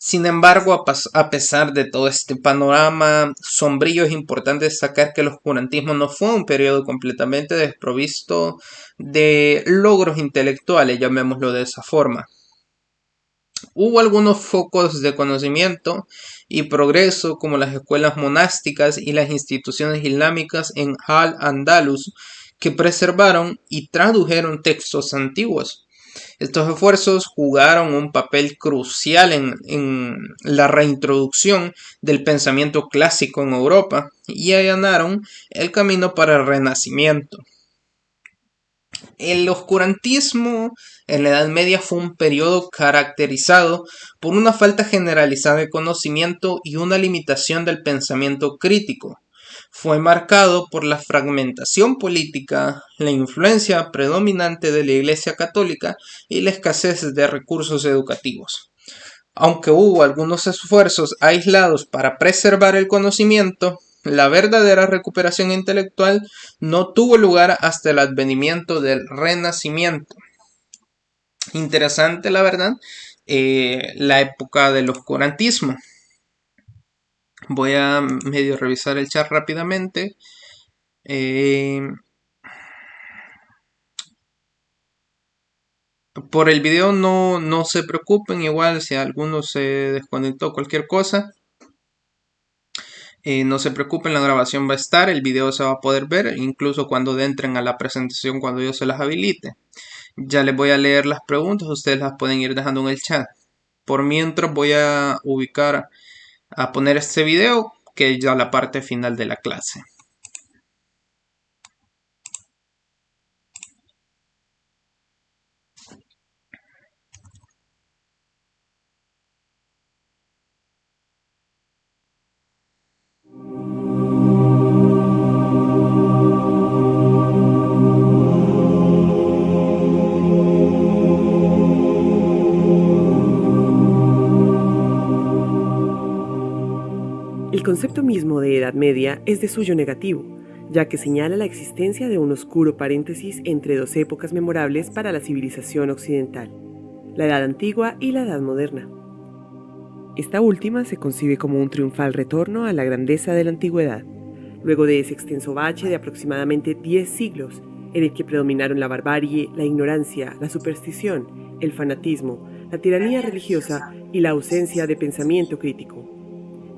Sin embargo, a pesar de todo este panorama sombrío, es importante destacar que el oscurantismo no fue un periodo completamente desprovisto de logros intelectuales, llamémoslo de esa forma. Hubo algunos focos de conocimiento y progreso, como las escuelas monásticas y las instituciones islámicas en Al-Andalus, que preservaron y tradujeron textos antiguos. Estos esfuerzos jugaron un papel crucial en la reintroducción del pensamiento clásico en Europa y allanaron el camino para el Renacimiento. El oscurantismo en la Edad Media fue un periodo caracterizado por una falta generalizada de conocimiento y una limitación del pensamiento crítico. Fue marcado por la fragmentación política, la influencia predominante de la Iglesia Católica y la escasez de recursos educativos. Aunque hubo algunos esfuerzos aislados para preservar el conocimiento, la verdadera recuperación intelectual no tuvo lugar hasta el advenimiento del Renacimiento. Interesante, la verdad, la época del oscurantismo. Voy a medio revisar el chat rápidamente. Por el video no se preocupen, igual si alguno se desconectó cualquier cosa. No se preocupen, la grabación va a estar, el video se va a poder ver, incluso cuando entren a la presentación, cuando yo se las habilite. Ya les voy a leer las preguntas, ustedes las pueden ir dejando en el chat. Por mientras voy a poner este video, que es ya la parte final de la clase. El concepto mismo de Edad Media es de suyo negativo, ya que señala la existencia de un oscuro paréntesis entre dos épocas memorables para la civilización occidental, la Edad Antigua y la Edad Moderna. Esta última se concibe como un triunfal retorno a la grandeza de la antigüedad, luego de ese extenso bache de aproximadamente 10 siglos, en el que predominaron la barbarie, la ignorancia, la superstición, el fanatismo, la tiranía religiosa y la ausencia de pensamiento crítico.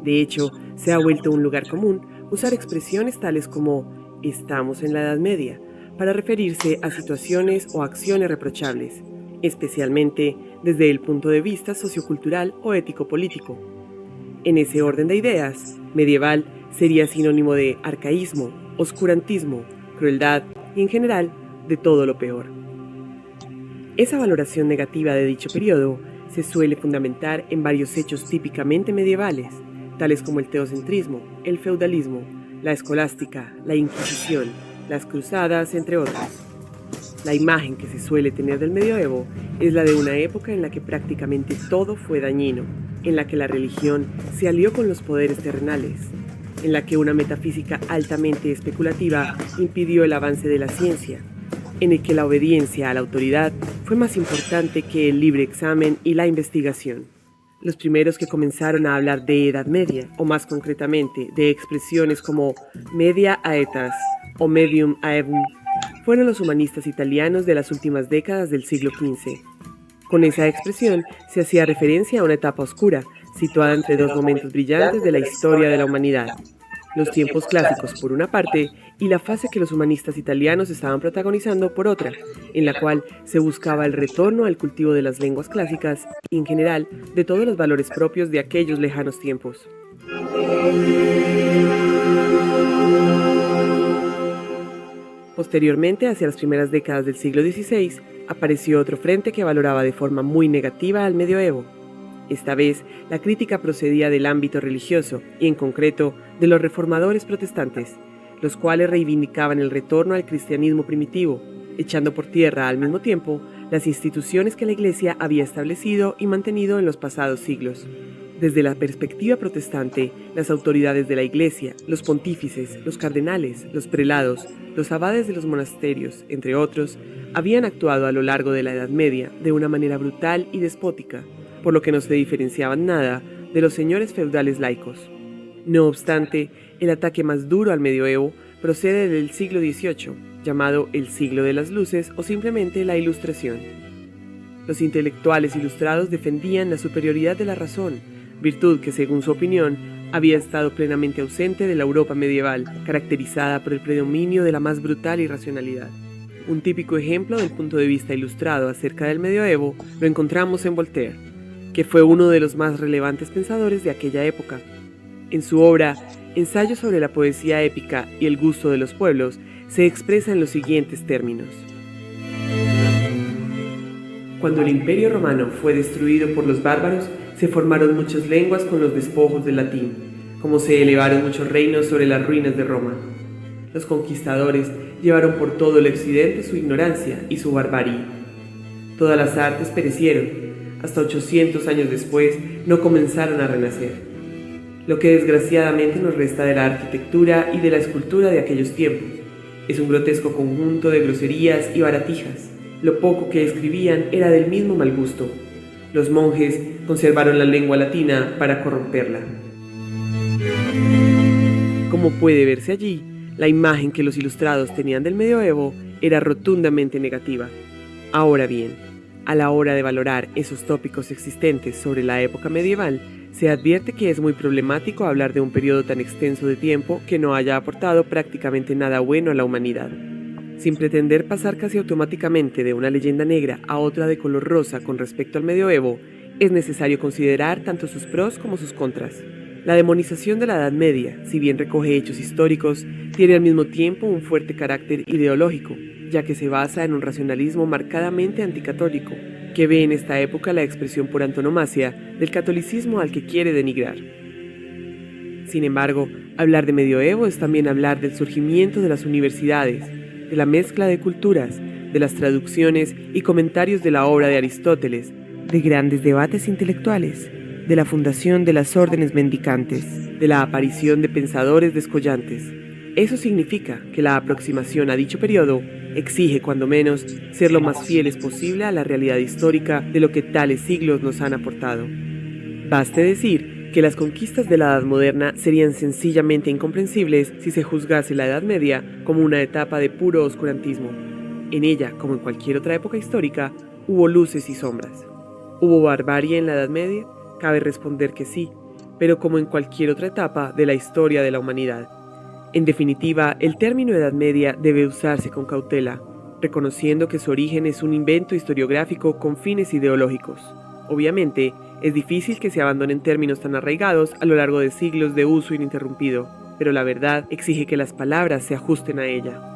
De hecho, se ha vuelto un lugar común usar expresiones tales como «estamos en la Edad Media» para referirse a situaciones o acciones reprochables, especialmente desde el punto de vista sociocultural o ético-político. En ese orden de ideas, medieval sería sinónimo de arcaísmo, oscurantismo, crueldad y, en general, de todo lo peor. Esa valoración negativa de dicho periodo se suele fundamentar en varios hechos típicamente medievales, tales como el teocentrismo, el feudalismo, la escolástica, la Inquisición, las cruzadas, entre otros. La imagen que se suele tener del medioevo es la de una época en la que prácticamente todo fue dañino, en la que la religión se alió con los poderes terrenales, en la que una metafísica altamente especulativa impidió el avance de la ciencia, en el que la obediencia a la autoridad fue más importante que el libre examen y la investigación. Los primeros que comenzaron a hablar de Edad Media, o más concretamente de expresiones como media aetas o medium aevum, fueron los humanistas italianos de las últimas décadas del siglo XV. Con esa expresión se hacía referencia a una etapa oscura, situada entre dos momentos brillantes de la historia de la humanidad: los tiempos clásicos por una parte y la fase que los humanistas italianos estaban protagonizando por otra, en la cual se buscaba el retorno al cultivo de las lenguas clásicas y, en general, de todos los valores propios de aquellos lejanos tiempos. Posteriormente, hacia las primeras décadas del siglo XVI, apareció otro frente que valoraba de forma muy negativa al medioevo. Esta vez, la crítica procedía del ámbito religioso y, en concreto, de los reformadores protestantes, los cuales reivindicaban el retorno al cristianismo primitivo, echando por tierra al mismo tiempo las instituciones que la Iglesia había establecido y mantenido en los pasados siglos. Desde la perspectiva protestante, las autoridades de la Iglesia, los pontífices, los cardenales, los prelados, los abades de los monasterios, entre otros, habían actuado a lo largo de la Edad Media de una manera brutal y despótica, por lo que no se diferenciaban nada de los señores feudales laicos. No obstante, el ataque más duro al medioevo procede del siglo XVIII, llamado el siglo de las luces o simplemente la Ilustración. Los intelectuales ilustrados defendían la superioridad de la razón, virtud que, según su opinión, había estado plenamente ausente de la Europa medieval, caracterizada por el predominio de la más brutal irracionalidad. Un típico ejemplo del punto de vista ilustrado acerca del medioevo lo encontramos en Voltaire, que fue uno de los más relevantes pensadores de aquella época. En su obra Ensayo sobre la poesía épica y el gusto de los pueblos, se expresa en los siguientes términos. Cuando el Imperio Romano fue destruido por los bárbaros, se formaron muchas lenguas con los despojos del latín, como se elevaron muchos reinos sobre las ruinas de Roma. Los conquistadores llevaron por todo el occidente su ignorancia y su barbarie. Todas las artes perecieron, hasta 800 años después no comenzaron a renacer. Lo que desgraciadamente nos resta de la arquitectura y de la escultura de aquellos tiempos es un grotesco conjunto de groserías y baratijas. Lo poco que escribían era del mismo mal gusto. Los monjes conservaron la lengua latina para corromperla. Como puede verse allí, la imagen que los ilustrados tenían del medioevo era rotundamente negativa. Ahora bien, a la hora de valorar esos tópicos existentes sobre la época medieval, se advierte que es muy problemático hablar de un periodo tan extenso de tiempo que no haya aportado prácticamente nada bueno a la humanidad. Sin pretender pasar casi automáticamente de una leyenda negra a otra de color rosa con respecto al medioevo, es necesario considerar tanto sus pros como sus contras. La demonización de la Edad Media, si bien recoge hechos históricos, tiene al mismo tiempo un fuerte carácter ideológico, ya que se basa en un racionalismo marcadamente anticatólico, que ve en esta época la expresión por antonomasia del catolicismo al que quiere denigrar. Sin embargo, hablar de medioevo es también hablar del surgimiento de las universidades, de la mezcla de culturas, de las traducciones y comentarios de la obra de Aristóteles, de grandes debates intelectuales, de la fundación de las órdenes mendicantes, de la aparición de pensadores descollantes. Eso significa que la aproximación a dicho periodo exige, cuando menos, ser lo más fieles posible a la realidad histórica de lo que tales siglos nos han aportado. Baste decir que las conquistas de la Edad Moderna serían sencillamente incomprensibles si se juzgase la Edad Media como una etapa de puro oscurantismo. En ella, como en cualquier otra época histórica, hubo luces y sombras. ¿Hubo barbarie en la Edad Media? Cabe responder que sí, pero como en cualquier otra etapa de la historia de la humanidad. En definitiva, el término Edad Media debe usarse con cautela, reconociendo que su origen es un invento historiográfico con fines ideológicos. Obviamente, es difícil que se abandonen términos tan arraigados a lo largo de siglos de uso ininterrumpido, pero la verdad exige que las palabras se ajusten a ella.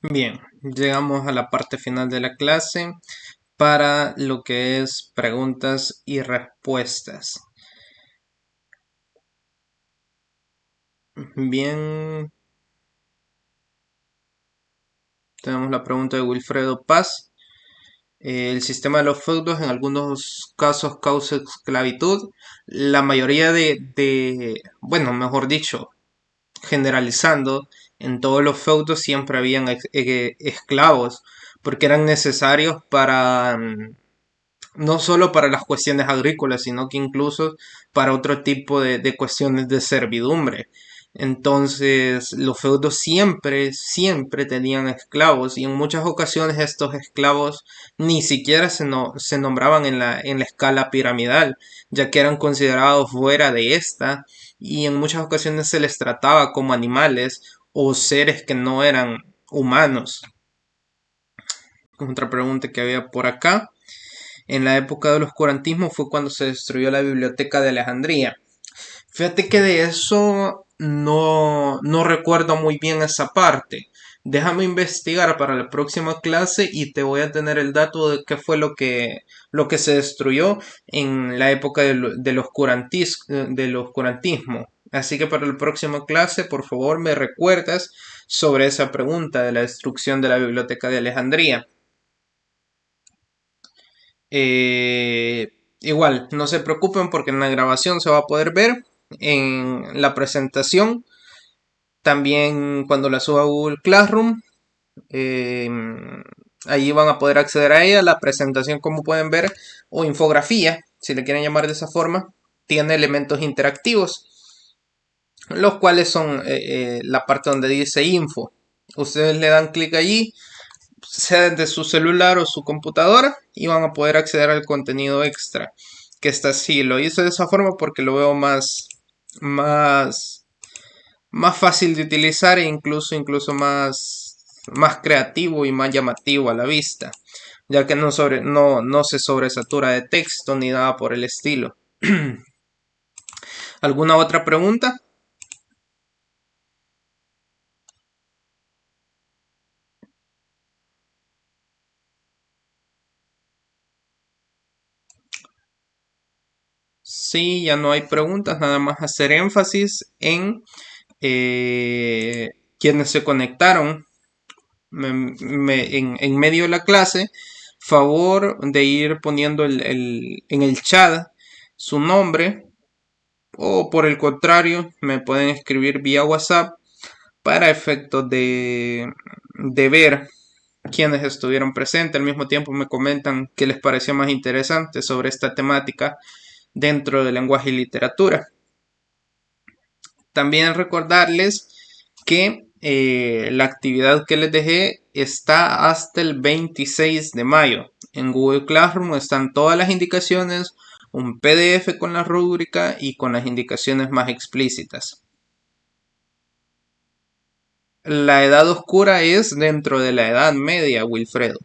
Bien, llegamos a la parte final de la clase para lo que es preguntas y respuestas. Bien, tenemos la pregunta de Wilfredo Paz. El sistema de los feudos en algunos casos causa esclavitud. La mayoría bueno, mejor dicho, generalizando, en todos los feudos siempre habían esclavos, porque eran necesarios para, no solo para las cuestiones agrícolas, sino que incluso para otro tipo de cuestiones de servidumbre. Entonces, los feudos siempre tenían esclavos y en muchas ocasiones estos esclavos ni siquiera se nombraban en la escala piramidal, ya que eran considerados fuera de esta y en muchas ocasiones se les trataba como animales o seres que no eran humanos. Otra pregunta que había por acá. En la época del oscurantismo fue cuando se destruyó la biblioteca de Alejandría. Fíjate que de eso no recuerdo muy bien esa parte. Déjame investigar para la próxima clase y te voy a tener el dato de qué fue lo que se destruyó en la época del oscurantismo. Así que para la próxima clase, por favor, me recuerdas sobre esa pregunta de la destrucción de la biblioteca de Alejandría. Igual, no se preocupen porque en la grabación se va a poder ver en la presentación. También cuando la suba a Google Classroom, allí van a poder acceder a ella. La presentación, como pueden ver, o infografía, si le quieren llamar de esa forma, tiene elementos interactivos, los cuales son la parte donde dice info. Ustedes le dan clic allí, sea desde su celular o su computadora, y van a poder acceder al contenido extra que está así. Lo hice de esa forma porque lo veo más fácil de utilizar e incluso más creativo y más llamativo a la vista, ya que no se sobresatura de texto ni nada por el estilo. ¿Alguna otra pregunta? Sí, ya no hay preguntas, nada más hacer énfasis en quienes se conectaron en medio de la clase. Favor de ir poniendo en el chat su nombre, o por el contrario me pueden escribir vía WhatsApp para efectos de ver quienes estuvieron presentes. Al mismo tiempo me comentan qué les pareció más interesante sobre esta temática dentro de lenguaje y literatura. También recordarles que la actividad que les dejé está hasta el 26 de mayo. En Google Classroom están todas las indicaciones, un PDF con la rúbrica y con las indicaciones más explícitas. La edad oscura es dentro de la Edad Media, Wilfredo.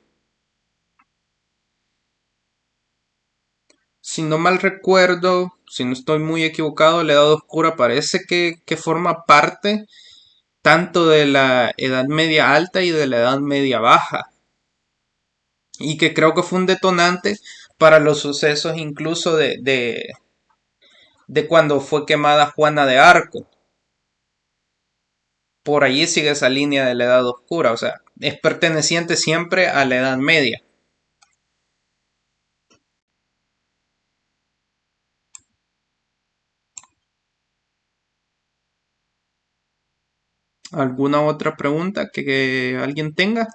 Si no mal recuerdo, si no estoy muy equivocado, la Edad Oscura parece que forma parte tanto de la Edad Media Alta y de la Edad Media Baja. Y que creo que fue un detonante para los sucesos incluso de cuando fue quemada Juana de Arco. por allí sigue esa línea de la Edad Oscura, o sea, es perteneciente siempre a la Edad Media. ¿Alguna otra pregunta que alguien tenga?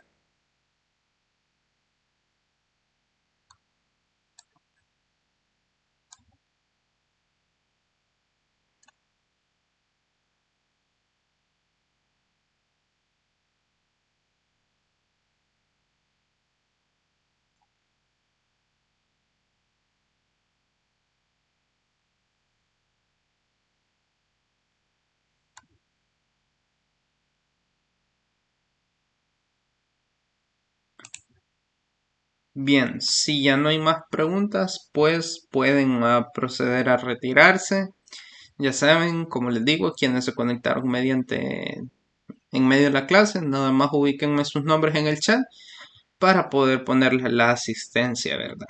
Bien, si ya no hay más preguntas, pues pueden proceder a retirarse. Ya saben, como les digo, quienes se conectaron en medio de la clase, nada más ubíquenme sus nombres en el chat para poder ponerles la asistencia, ¿verdad?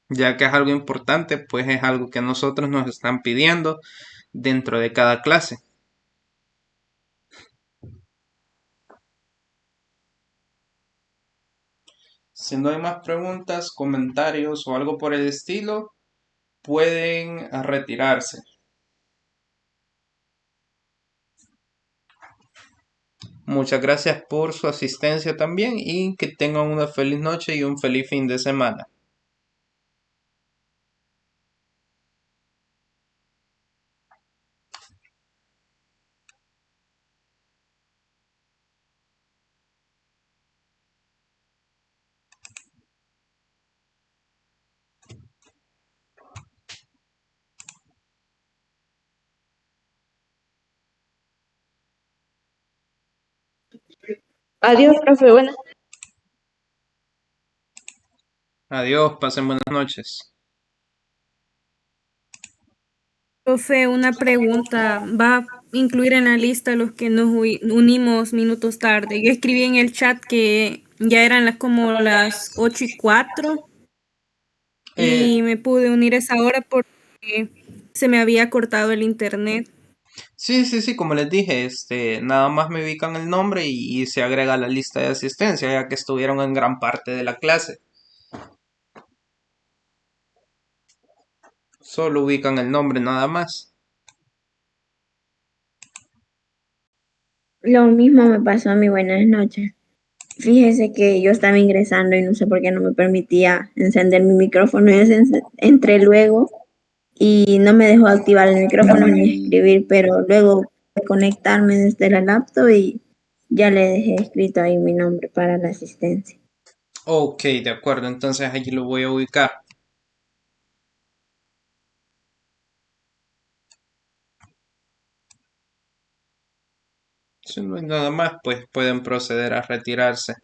Ya que es algo importante, pues es algo que nosotros nos están pidiendo dentro de cada clase. Si no hay más preguntas, comentarios o algo por el estilo, pueden retirarse. Muchas gracias por su asistencia también y que tengan una feliz noche y un feliz fin de semana. Adiós, profe. Buenas. Adiós, pasen buenas noches. Profe, una pregunta. ¿Va a incluir en la lista los que nos unimos minutos tarde? Yo escribí en el chat que ya eran como las 8:04 Eh, y me pude unir a esa hora porque se me había cortado el internet. sí, como les dije, nada más me ubican el nombre y se agrega a la lista de asistencia, ya que estuvieron en gran parte de la clase. Solo ubican el nombre nada más. Lo mismo me pasó a mí, buenas noches. Fíjese que yo estaba ingresando y no sé por qué no me permitía encender mi micrófono. Entré luego y no me dejó activar el micrófono ni escribir, pero luego de conectarme desde la laptop y ya le dejé escrito ahí mi nombre para la asistencia. Ok, de acuerdo, entonces allí lo voy a ubicar. Si no hay nada más, pues pueden proceder a retirarse.